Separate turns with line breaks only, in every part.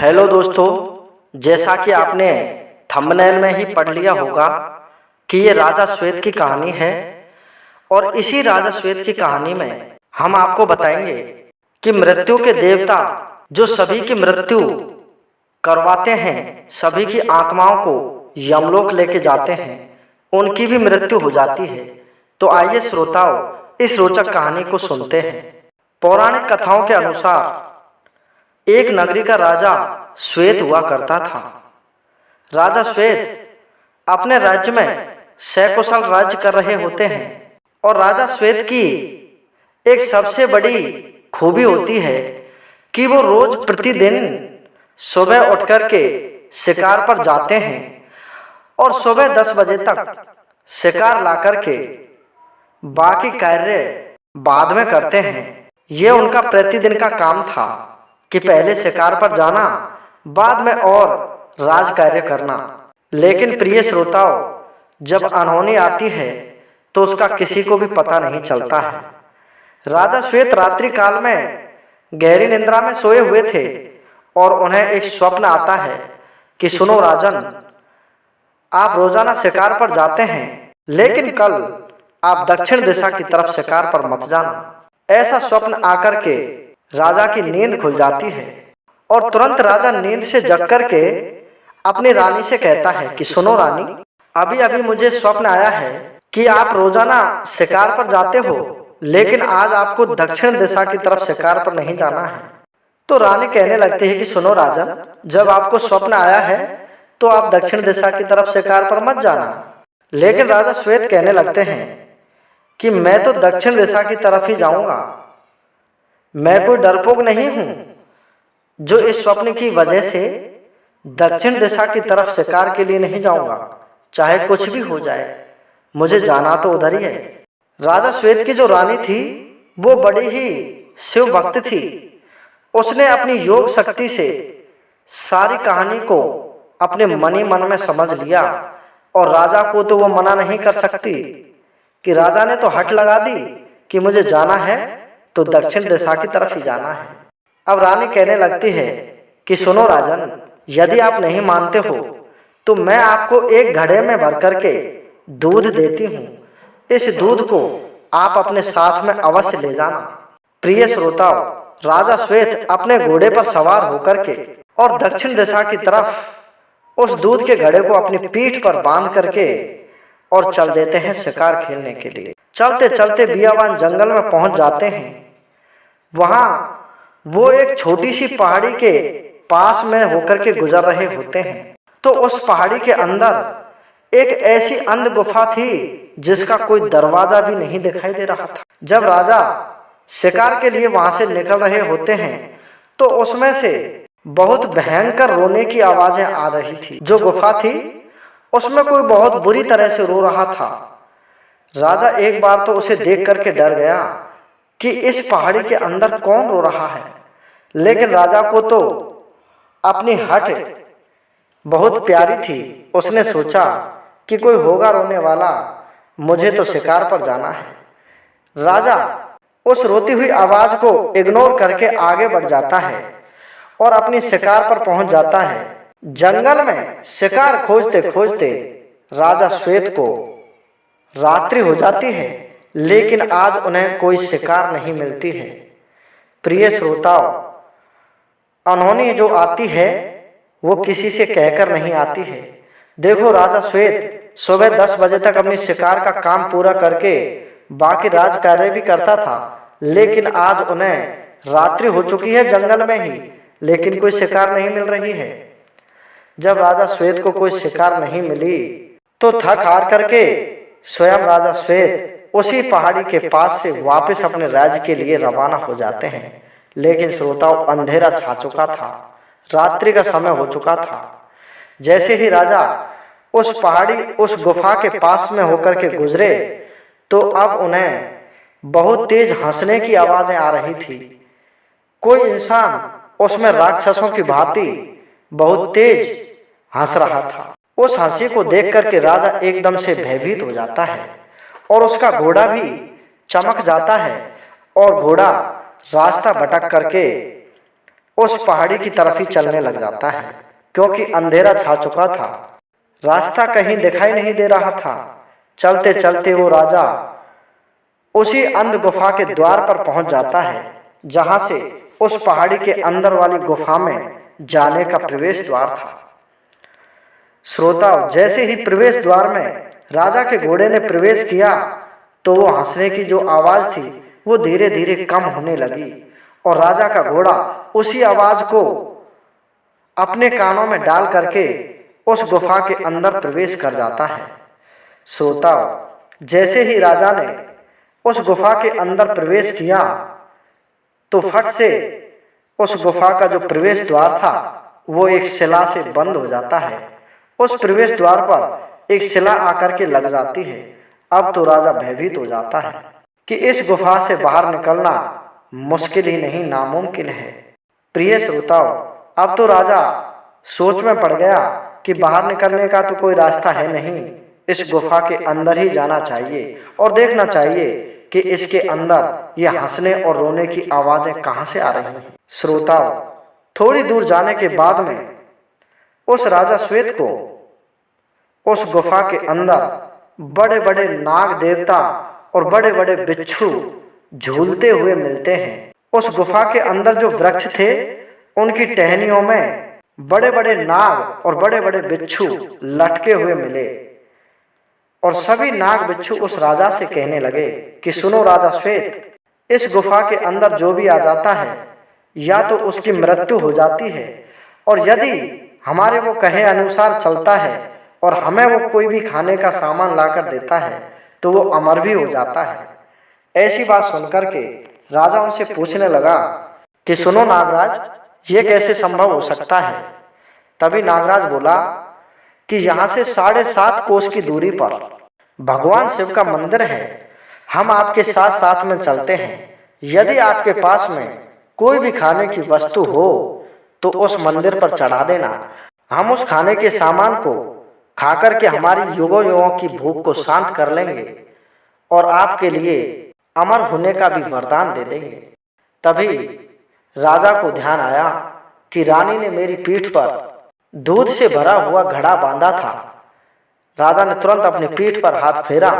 Hello दोस्तों, जैसा कि आपने थंबनेल में ही पढ़ लिया होगा कि ये राजा श्वेत की कहानी है। और इसी राजा श्वेत की कहानी में हम आपको बताएंगे कि मृत्यु के देवता जो सभी की मृत्यु करवाते हैं, सभी की आत्माओं को यमलोक लेके जाते हैं, उनकी भी मृत्यु हो जाती है। तो आइए श्रोताओं, इस रोचक कहानी को सुनते हैं। पौराणिक कथाओं के अनुसार एक नगरी का राजा श्वेत हुआ करता था। राजा श्वेत अपने राज्य में सकुशल राज्य कर रहे होते हैं और राजा श्वेत की एक सबसे बड़ी खूबी होती है कि वो रोज प्रतिदिन सुबह उठ करके शिकार पर जाते हैं और सुबह 10 बजे तक शिकार ला करके बाकी कार्य बाद में करते हैं। ये उनका प्रतिदिन का काम था कि पहले शिकार पर जाना, बाद में और राज कार्य करना। लेकिन प्रिय श्रोताओं, जब अनहोनी आती है तो उसका किसी को भी पता नहीं चलता है। राजा श्वेत रात्रि काल में गहरी निद्रा में सोए हुए थे और उन्हें एक स्वप्न आता है कि सुनो राजन, आप रोजाना शिकार पर जाते हैं, लेकिन कल आप दक्षिण दिशा की तरफ शिकार पर मत जाना। ऐसा स्वप्न आकर के राजा की नींद खुल जाती है और तुरंत राजा नींद से जग करके अपनी रानी से कहता है कि सुनो रानी, अभी अभी मुझे स्वप्न आया है कि आप रोजाना शिकार पर जाते हो, लेकिन आज आपको दक्षिण दिशा की तरफ शिकार पर नहीं जाना है। तो रानी कहने लगती है कि सुनो राजन, जब आपको स्वप्न आया है तो आप दक्षिण दिशा की तरफ शिकार पर मत जाना। लेकिन राजा श्वेत कहने लगते हैं कि मैं तो दक्षिण दिशा की तरफ ही जाऊंगा। मैं कोई डरपोक नहीं हूं जो इस स्वप्न की वजह से दक्षिण दिशा की तरफ शिकार के लिए नहीं जाऊंगा। चाहे कुछ भी हो जाए, मुझे जाना तो उधर ही है। राजा श्वेत की जो रानी थी वो बड़ी ही शिव भक्त थी। उसने अपनी योग शक्ति से सारी कहानी को अपने मन ही मन में समझ लिया और राजा को तो वो मना नहीं कर सकती कि राजा ने तो हट लगा दी कि मुझे जाना है तो दक्षिण दिशा की तरफ ही जाना है। अब रानी कहने लगती है कि सुनो राजन, यदि आप नहीं मानते हो तो मैं आपको एक घड़े में भर करके दूध देती हूँ। इस दूध को आप अपने साथ में अवश्य ले जाना। प्रिय श्रोताओं, राजा श्वेत अपने घोड़े पर सवार होकर के और दक्षिण दिशा की तरफ उस दूध के घड़े को अपनी पीठ पर बांध करके और चल देते हैं शिकार खेलने के लिए। चलते चलते बियावान जंगल में पहुंच जाते हैं। वहां वो एक छोटी सी पहाड़ी के पास में होकर के गुजर रहे होते हैं। तो उस पहाड़ी के अंदर एक ऐसी अंध गुफा थी जिसका कोई दरवाजा भी नहीं दिखाई दे रहा था। जब राजा शिकार के लिए वहां से निकल रहे होते हैं तो उसमें से बहुत भयंकर रोने की आवाजें आ रही थी। जो गुफा थी उसमें कोई बहुत बुरी तरह से रो रहा था। राजा एक बार तो उसे देख करके डर गया कि इस पहाड़ी के अंदर कौन रो रहा है। लेकिन राजा को तो अपनी हट बहुत प्यारी थी। उसने सोचा कि कोई होगा रोने वाला, मुझे तो शिकार पर जाना है। राजा उस रोती हुई आवाज को इग्नोर करके आगे बढ़ जाता है और अपनी शिकार पर पहुंच जाता है। जंगल में शिकार खोजते खोजते राजा श्वेत को रात्रि हो जाती है, लेकिन आज उन्हें कोई शिकार नहीं मिलती है। प्रिय श्रोताओं, अनहोनी जो आती है वो किसी से कहकर नहीं आती है। देखो, राजा श्वेत सुबह 10 बजे तक अपनी शिकार का काम पूरा करके बाकी राज कार्य भी करता था, लेकिन आज उन्हें रात्रि हो चुकी है जंगल में ही, लेकिन कोई शिकार नहीं मिल रही है। जब राजा श्वेत को कोई शिकार नहीं मिली तो थक हार करके स्वयं राजा श्वेत उसी पहाड़ी के पास से वापस अपने राज्य के लिए रवाना हो जाते हैं। लेकिन श्रोताओं, अंधेरा छा चुका था, रात्रि का समय हो चुका था। जैसे ही राजा उस पहाड़ी उस गुफा के पास में होकर के गुजरे तो अब उन्हें बहुत तेज हंसने की आवाजें आ रही थी। कोई इंसान उसमें राक्षसों की भांति बहुत तेज हंस रहा था। उस हंसी को देख करके राजा एकदम से भयभीत हो जाता है और उसका घोड़ा भी चमक जाता है और घोड़ा रास्ता भटक करके उस पहाड़ी की तरफ ही चलने लग जाता है, क्योंकि अंधेरा छा चुका था। रास्ता कहीं दिखाई नहीं दे रहा था। चलते चलते वो राजा उसी अंध गुफा के द्वार पर पहुंच जाता है, जहां से उस पहाड़ी के अंदर वाली गुफा में जाने का प्रवेश द्वार था। श्रोता, जैसे ही प्रवेश द्वार में राजा के घोड़े ने प्रवेश किया, तो वो हंसने की जो आवाज थी वो धीरे धीरे कम होने लगी, और राजा का घोड़ा उसी आवाज को अपने कानों में डाल करके उस गुफा के अंदर प्रवेश कर जाता है। श्रोता, जैसे ही राजा ने उस गुफा के अंदर प्रवेश किया, तो फट से उस गुफा का जो प्रवेश द्वार था वो एक शिला से बंद हो जाता है। उस प्रवेश द्वार पर एक शिला आकर के लग जाती है। अब तो राजा भयभीत हो जाता है कि इस गुफा से बाहर निकलना मुश्किल ही नहीं, नामुमकिन है। प्रिय श्रोताओ, अब तो राजा सोच में पड़ गया कि बाहर निकलने का तो कोई रास्ता है नहीं, इस गुफा के अंदर ही जाना चाहिए और देखना चाहिए कि इसके अंदर ये हंसने और रोने की आवाजें कहां से आ रही हैं। श्रोताओ, थोड़ी दूर जाने के बाद में उस राजा श्वेत को उस गुफा के अंदर बड़े बड़े नाग देवता और बड़े बड़े बिच्छू झूलते हुए मिलते हैं। उस गुफा के अंदर जो वृक्ष थे, उनकी टहनियों में बड़े बड़े नाग और बड़े बड़े बिच्छू लटके हुए मिले, और सभी नाग बिच्छू उस राजा से कहने लगे कि सुनो राजा श्वेत, इस गुफा के अंदर जो भी आ जाता है या तो उसकी मृत्यु हो जाती है, और यदि हमारे वो कहे अनुसार चलता है और हमें वो कोई भी खाने का सामान लाकर देता है तो वो अमर भी हो जाता है। ऐसी बात सुनकर के राजा उनसे पूछने लगा कि सुनो नागराज, ये कैसे संभव हो सकता है। तभी नागराज बोला कि यहाँ से 7.5 कोस की दूरी पर भगवान शिव का मंदिर है। हम आपके साथ साथ में चलते हैं। यदि आपके पास में कोई भी खाने की वस्तु हो तो उस मंदिर पर चढ़ा देना। हम उस खाने के सामान को खाकर के हमारी युगों युगों की भूख को शांत कर लेंगे और आपके लिए अमर होने का भी वरदान दे देंगे। तभी राजा को ध्यान आया कि रानी ने मेरी पीठ पर दूध से भरा हुआ घड़ा बांधा था। राजा ने तुरंत अपनी पीठ पर हाथ फेरा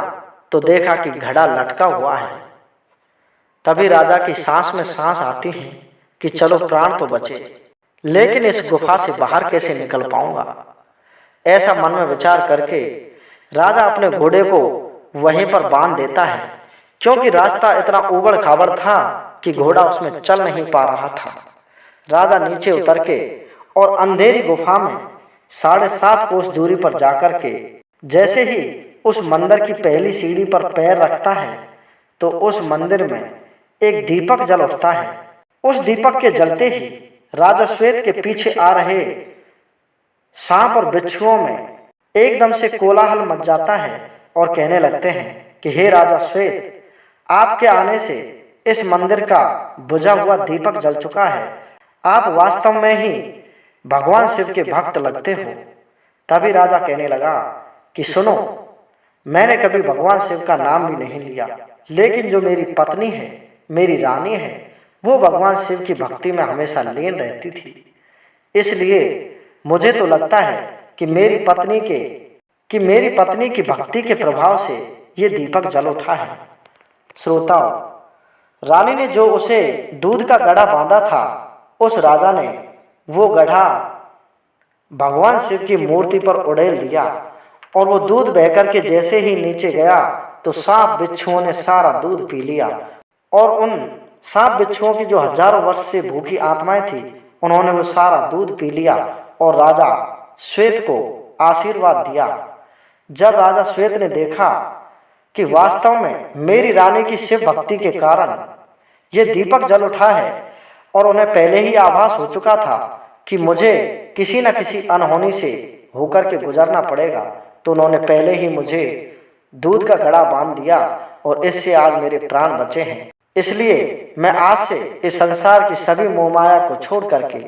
तो देखा कि घड़ा लटका हुआ है। तभी राजा की सांस में सांस आती है कि चलो प्राण तो बचे, लेकिन इस गुफा से बाहर कैसे निकल पाऊंगा। ऐसा मन में विचार करके राजा अपने घोड़े को वहीं पर बांध देता है, क्योंकि रास्ता इतना उबड़ खाबड़ था कि घोड़ा उसमें चल नहीं पा रहा था। राजा नीचे उतर के और अंधेरी गुफा में 7.5 कोस दूरी पर जाकर के जैसे ही उस मंदिर की पहली सीढ़ी पर पैर रखता है तो उस मंदिर में एक दीपक जल उठता है। उस दीपक के जलते ही राजा श्वेत के पीछे आ रहे सांप और बिच्छुओं में एकदम से कोलाहल मच जाता है और कहने लगते हैं कि हे राजा श्वेत, आपके आने से इस मंदिर का बुझा हुआ दीपक जल चुका है। आप वास्तव में ही भगवान शिव के भक्त लगते हो। तभी राजा कहने लगा कि सुनो, मैंने कभी भगवान शिव का नाम भी नहीं लिया, लेकिन जो मेरी पत्नी है, मेरी रानी है, वो भगवान शिव की भक्ति में हमेशा लीन रहती थी। इसलिए मुझे तो लगता है कि मेरी पत्नी की भक्ति के प्रभाव से ये दीपक जल उठा है। श्रोताओं, रानी ने जो उसे दूध का गड़ा बांधा था, उस राजा ने वो गढ़ा भगवान शिव की मूर्ति पर उड़ेल दिया, और वो दूध बहकर के जैसे ही नीचे गया तो सांप बिच्छुओं ने सारा दूध पी लिया, और उन सांप बिच्छुओं की जो हजारों वर्ष से भूखी आत्माएं थी, उन्होंने वो सारा दूध पी लिया और राजा श्वेत को आशीर्वाद दिया। जब राजा श्वेत ने देखा कि वास्तव में मेरी रानी की शिव भक्ति के कारण ये दीपक जल उठा है, और उन्हें पहले ही आभास हो चुका था कि मुझे किसी न किसी अनहोनी से होकर के गुजरना पड़ेगा, तो उन्होंने पहले ही मुझे दूध का घड़ा बांध दिया और इससे आज मेरे प्राण बचे हैं। इसलिए मैं आज से इस संसार की सभी मोहमाया को छोड़ करके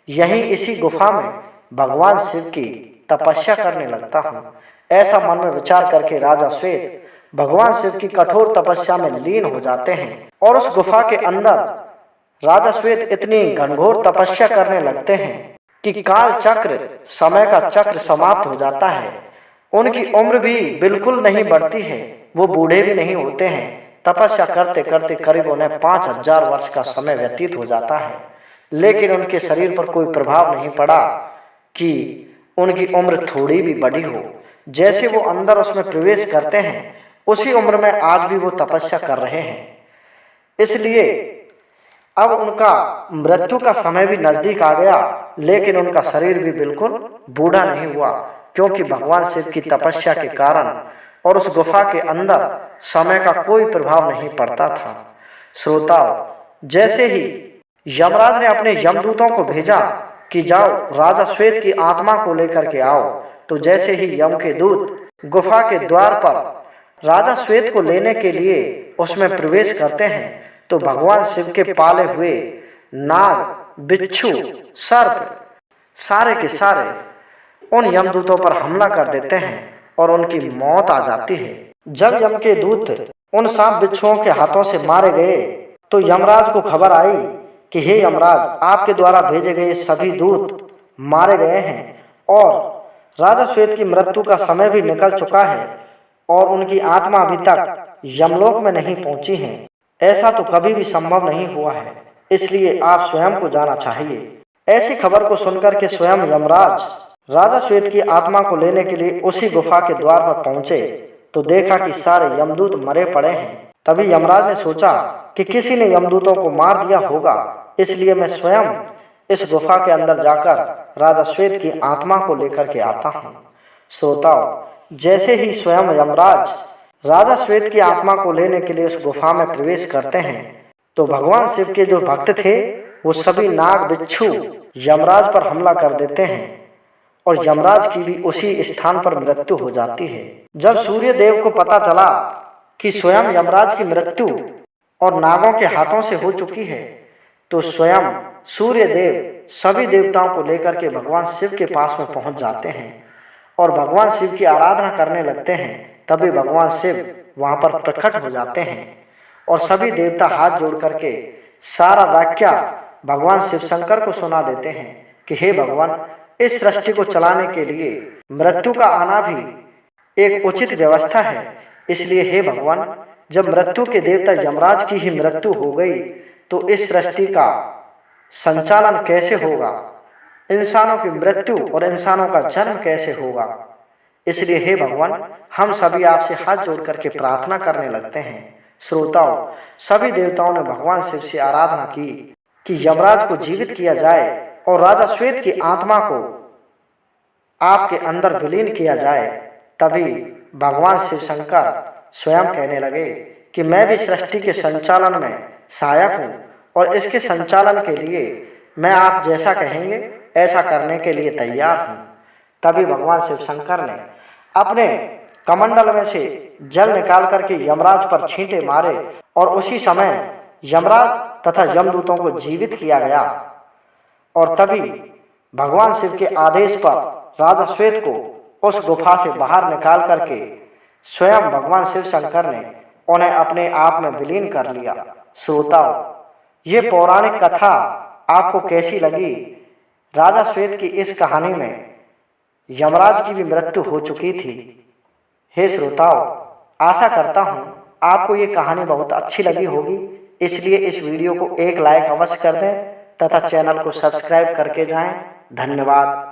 यहीं इसी गुफा में भगवान शिव की तपस्या करने लगता हूँ। ऐसा मन में विचार करके राजा श्वेत भगवान शिव की कठोर तपस्या में लीन हो जाते हैं, और उस गुफा के अंदर राजा श्वेत इतनी घनघोर तपस्या करने लगते हैं कि काल चक्र, समय का चक्र समाप्त हो जाता है। उनकी उम्र भी बिल्कुल नहीं बढ़ती है, वो बूढ़े भी नहीं होते हैं। तपस्या करते करते करीब उन्हें 5000 वर्ष का समय व्यतीत हो जाता है, लेकिन उनके शरीर पर कोई प्रभाव नहीं पड़ा कि उनकी उम्र थोड़ी भी बढ़ी हो। जैसे वो अंदर उसमें प्रवेश करते हैं, उसी उम्र में आज भी वो तपस्या कर रहे हैं। इसलिए अब उनका मृत्यु का समय भी नजदीक आ गया, लेकिन उनका शरीर भी बिल्कुल बूढ़ा नहीं हुआ, क्योंकि भगवान शिव की तपस्या के कारण और उस गुफा के अंदर समय का कोई प्रभाव नहीं पड़ता था। श्रोताओ, जैसे ही यमराज ने अपने यमदूतों को भेजा कि जाओ राजा श्वेत की आत्मा को लेकर के आओ, तो जैसे ही यम के दूत गुफा के द्वार पर राजा श्वेत को लेने के लिए उसमें प्रवेश करते हैं, तो भगवान शिव के पाले हुए नाग, बिच्छू, सर्प सारे के सारे उन यमदूतों पर हमला कर देते हैं और उनकी मौत आ जाती है। जब यम के दूत उन सांप बिच्छुओं के हाथों से मारे गए, तो यमराज को खबर आई कि हे यमराज, आपके द्वारा भेजे गए सभी दूत मारे गए हैं और राजा श्वेत की मृत्यु का समय भी निकल चुका है और उनकी आत्मा अभी तक यमलोक में नहीं पहुंची है। ऐसा तो कभी भी संभव नहीं हुआ है, इसलिए आप स्वयं को जाना चाहिए। ऐसी खबर को सुनकर के स्वयं यमराज राजा श्वेत की आत्मा को लेने के लिए उसी गुफा के द्वार पर पहुंचे, तो देखा कि सारे यमदूत मरे पड़े हैं। तभी यमराज ने सोचा कि किसी ने यमदूतों को मार दिया होगा, इसलिए मैं स्वयं इस गुफा के अंदर जाकर राजा श्वेत की आत्मा को लेकर के आता हूँ। श्रोताओ, जैसे ही स्वयं यमराज राजा श्वेत की आत्मा को लेने के लिए उस गुफा में प्रवेश करते हैं, तो भगवान शिव के जो भक्त थे वो सभी नाग बिच्छू यमराज पर हमला कर देते हैं और यमराज की भी उसी स्थान पर मृत्यु हो जाती है। जब सूर्य देव को पता चला कि स्वयं यमराज की मृत्यु और नागों के हाथों से हो चुकी है, तो स्वयं सूर्य देव सभी देवताओं को लेकर के भगवान शिव के पास में पहुंच जाते हैं और भगवान शिव की आराधना करने लगते हैं। तभी भगवान शिव वहां पर प्रकट हो जाते हैं और सभी देवता हाथ जोड़ करके सारा वाक्य भगवान शिव शंकर को सुना देते हैं कि हे भगवान, इस सृष्टि को चलाने के लिए मृत्यु का आना भी एक उचित व्यवस्था है। इसलिए हे भगवान, जब मृत्यु के देवता यमराज की ही मृत्यु हो गई, तो इस सृष्टि का संचालन कैसे होगा, इंसानों की मृत्यु और इंसानों का जन्म कैसे होगा। इसलिए हे भगवान, हम सभी आपसे हाथ जोड़ करके प्रार्थना करने लगते हैं। श्रोताओं, सभी देवताओं ने भगवान शिव से आराधना की कि यमराज को जीवित किया जाए और राजा श्वेत की आत्मा को आपके अंदर विलीन किया जाए। तभी भगवान शिव शंकर स्वयं कहने लगे कि मैं भी सृष्टि के संचालन में सहायक हूँ और इसके संचालन के लिए मैं आप जैसा कहेंगे ऐसा करने के लिए तैयार हूँ। तभी भगवान शिव शंकर ने अपने कमंडल में से जल निकाल करके यमराज पर छींटे मारे और उसी समय यमराज तथा यमदूतों को जीवित किया गया। और तभी भगवान शिव के आदेश पर राजा श्वेत को उस गुफा से बाहर निकाल करके स्वयं भगवान शिव शंकर ने उन्हें अपने आप में विलीन कर लिया। श्रोताओ, ये पौराणिक कथा आपको कैसी लगी? राजा श्वेत की इस कहानी में यमराज की भी मृत्यु हो चुकी थी। हे श्रोताओं, आशा करता हूँ आपको ये कहानी बहुत अच्छी लगी होगी, इसलिए इस वीडियो को एक लाइक अवश्य कर दें तथा चैनल को सब्सक्राइब करके जाएं। धन्यवाद।